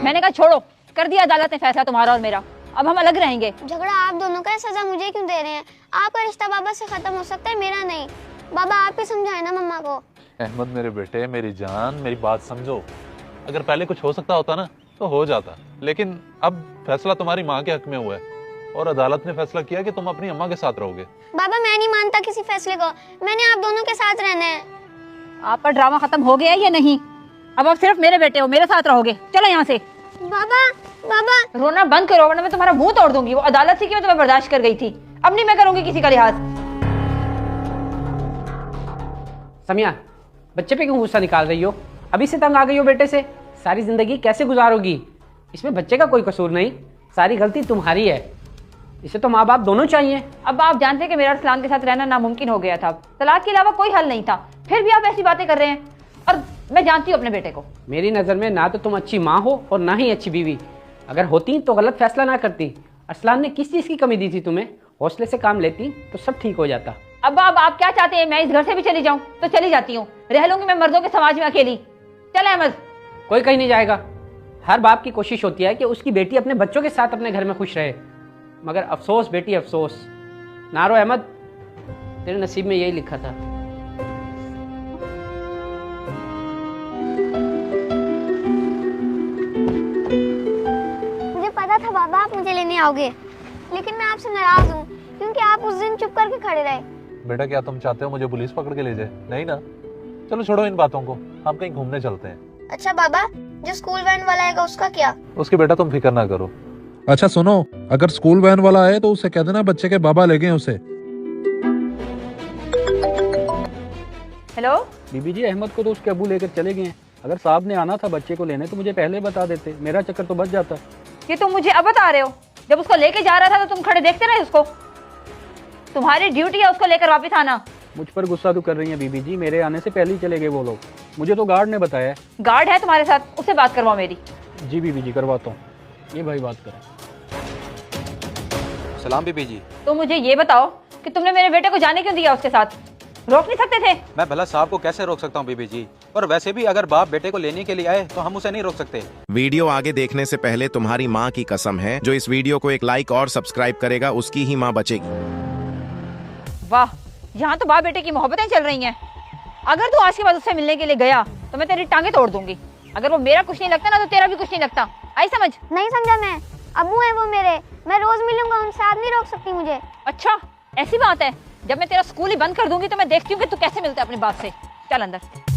मैंने कहा छोड़ो, कर दिया अदालत ने फैसला तुम्हारा और मेरा, अब हम अलग रहेंगे। झगड़ा आप दोनों का है, सजा मुझे क्यों दे रहे हैं? आपका रिश्ता बाबा से खत्म हो सकता है, मेरा नहीं। बाबा आप ही समझाए ना मम्मा को। अहमद मेरे बेटे, मेरी जान, मेरी बात समझो। अगर पहले कुछ हो सकता होता ना तो हो जाता, लेकिन अब फैसला तुम्हारी माँ के हक में हुआ है और अदालत ने फैसला किया कि तुम अपनी अम्मा के साथ रहोगे। बाबा मैं नहीं मानता किसी फैसले को, मैंने आप दोनों के साथ रहना है। आपका ड्रामा खत्म हो गया या नहीं? अब आप सिर्फ मेरे बेटे हो, मेरे साथ रहोगे। चलो यहाँ से। बाबा बाबा रोना बंद करो वरना मैं तुम्हारा मुंह तोड़ दूंगी। वो अदालत थी कि मैं तुम्हें बर्दाश्त कर गई थी, अब नहीं मैं करूंगी किसी का लिहाज। समिया, बच्चे पे क्यों गुस्सा निकाल रही हो? अभी से तंग आ गई हो बेटे से, सारी जिंदगी कैसे गुजारोगी? इसमें बच्चे का कोई कसूर नहीं, सारी गलती तुम्हारी है। इसे तो माँ बाप दोनों चाहिए। अब आप जानते हैं कि मेरा अरसलान के साथ रहना नामुमकिन हो गया था, तलाक के अलावा कोई हल नहीं था, फिर भी आप ऐसी बातें कर रहे हैं। और मैं जानती हूँ अपने बेटे को। मेरी नज़र में ना तो तुम अच्छी माँ हो और ना ही अच्छी बीवी। अगर होती तो गलत फैसला ना करती। अरसलान ने किस चीज़ की कमी दी थी तुम्हें? हौसले से काम लेती तो सब ठीक हो जाता। अब आप क्या चाहते हैं? मैं इस घर से भी चली जाऊँ तो चली जाती हूँ, रह लूंगी मैं मर्दों के समाज में अकेली। चल अहमद। कोई कहीं नहीं जाएगा। हर बाप की कोशिश होती है कि उसकी बेटी अपने बच्चों के साथ अपने घर में खुश रहे, मगर अफसोस बेटी अफसोस। नारो अहमद, तेरे नसीब में यही लिखा था। मुझे पता था बाबा आप मुझे लेने आओगे, लेकिन मैं आपसे नाराज हूँ क्योंकि आप उस दिन चुप करके खड़े रहे। बेटा क्या तुम चाहते हो मुझे पुलिस पकड़ के ले जाए? नहीं ना, चलो छोड़ो इन बातों को, हम कहीं घूमने चलते हैं। अच्छा बाबा, जो स्कूल वैन वाला आएगा उसका क्या? उसकी बेटा तुम फिक्र ना करो। अच्छा सुनो, अगर स्कूल वैन वाला आए तो उसे कह देना बच्चे के बाबा ले गए उसे। हेलो बीबी जी, अहमद को तो उसके अबू लेकर चले गए हैं। अगर साहब ने आना था बच्चे को लेने तो मुझे पहले बता देते, मेरा चक्कर तो बच जाता। ये तुम मुझे अब बता रहे हो? जब उसको लेके जा रहा था तो तुम खड़े देखते रहे उसको। तुम्हारी ड्यूटी है उसको लेकर वापस आना। मुझ पर गुस्सा तो कर रही हैं बीबी जी, मेरे आने से पहले ही चले गए वो लोग। मुझे तो गार्ड ने बताया है। गार्ड है तुम्हारे साथ, उससे बात करवाओ मेरी। जी बीबी जी करवाता हूँ, ये भाई बात करें। सलाम बीबी जी। तो मुझे ये बताओ कि तुमने मेरे बेटे को जाने क्यों दिया उसके साथ? रोक नहीं सकते थे? मैं भला साहब को कैसे रोक सकता हूँ बीबी जी, और वैसे भी अगर बाप बेटे को लेने के लिए आए तो हम उसे नहीं रोक सकते। वीडियो आगे देखने से पहले तुम्हारी माँ की कसम है, जो इस वीडियो को एक लाइक और सब्सक्राइब करेगा उसकी ही माँ बचेगी। वाह, यहाँ तो बाप बेटे की मोहब्बतें चल रही हैं। अगर तू आज के बाद उससे मिलने के लिए गया तो मैं तेरी टांगे तोड़ दूंगी। अगर वो मेरा कुछ नहीं लगता ना तो तेरा भी कुछ नहीं लगता। आई समझ? नहीं समझा मैं, अबू है वो मेरे, मैं रोज मिलूंगा उनसे, आप नहीं रोक सकती मुझे। अच्छा ऐसी बात है? जब मैं तेरा स्कूल ही बंद कर दूंगी तो मैं देखती हूँ कि तू कैसे मिलता है अपनी बात से। चल अंदर।